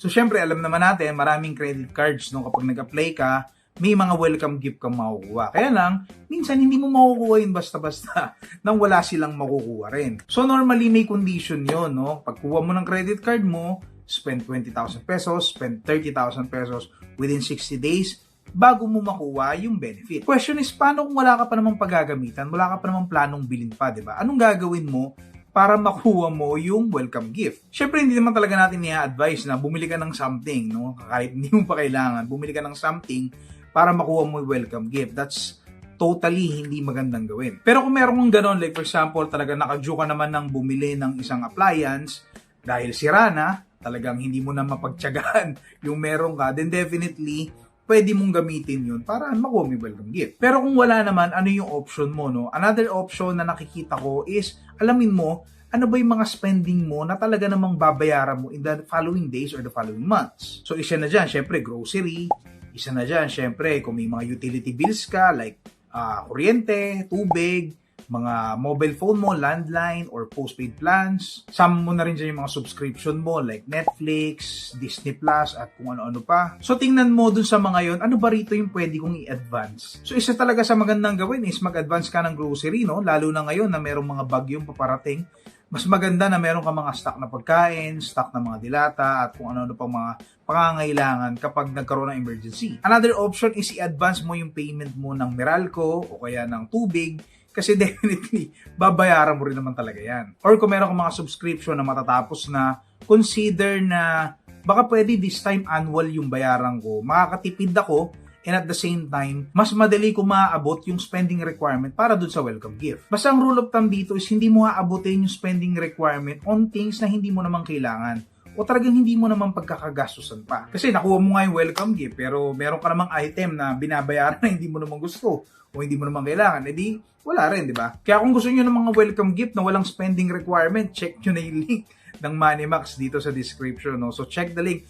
So, syempre, alam naman natin, maraming credit cards, no? Kapag nag-apply ka, may mga welcome gift kang makukuha. Kaya lang, minsan hindi mo makukuha yun basta-basta nang wala silang makukuha rin. So, normally, may condition yon, no? Pagkuha mo ng credit card mo, spend 20,000 pesos, spend 30,000 pesos within 60 days, bago mo makuha yung benefit. Question is, paano kung wala ka pa namang paggagamitan, wala ka pa namang planong bilhin pa, di ba? Anong gagawin mo para makuha mo yung welcome gift? Syempre, hindi naman talaga natin i-advise na bumili ka ng something, no? Kahit hindi mo pa kailangan, bumili ka ng something para makuha mo yung welcome gift. That's totally hindi magandang gawin. Pero kung meron kong ganon, like for example, talaga nakadyo ka naman ng bumili ng isang appliance dahil sira na, talagang hindi mo na mapagtyagaan yung meron ka, then definitely, pwede mong gamitin yun para makuha mo yung welcome gift. Pero kung wala naman, ano yung option mo, no? Another option na nakikita ko is, alamin mo, ano ba yung mga spending mo na talaga namang babayaran mo in the following days or the following months. So, isa na dyan, syempre, grocery. Isa na dyan, syempre, kung may mga utility bills ka, like kuryente, tubig, mga mobile phone mo, landline, or postpaid plans. Some mo na rin dyan yung mga subscription mo like Netflix, Disney Plus, at kung ano-ano pa. So, tingnan mo dun sa mga yon, ano ba rito yung pwede kong i-advance? So, isa talaga sa magandang gawin is mag-advance ka ng grocery, no? Lalo na ngayon na merong mga bagyong paparating. Mas maganda na meron ka mga stock na pagkain, stock na mga dilata, at kung ano-ano pang mga pangangailangan kapag nagkaroon ng emergency. Another option is i-advance mo yung payment mo ng Meralco o kaya ng tubig, kasi definitely, babayaran mo rin naman talaga yan. Or kung meron kang mga subscription na matatapos na, consider na baka pwede this time annual yung bayaran ko. Makakatipid ako, and at the same time, mas madali ko maaabot yung spending requirement para dun sa welcome gift. Basta ang rule of thumb dito is hindi mo aabotin yung spending requirement on things na hindi mo naman kailangan o talagang hindi mo naman pagkakagastusan pa. Kasi nakuha mo nga yung welcome gift pero meron ka namang item na binabayaran na hindi mo naman gusto o hindi mo naman kailangan, edi wala rin, di ba? Kaya kung gusto nyo ng mga welcome gift na walang spending requirement, check nyo na yung link ng Moneymax dito sa description. No? So check the link.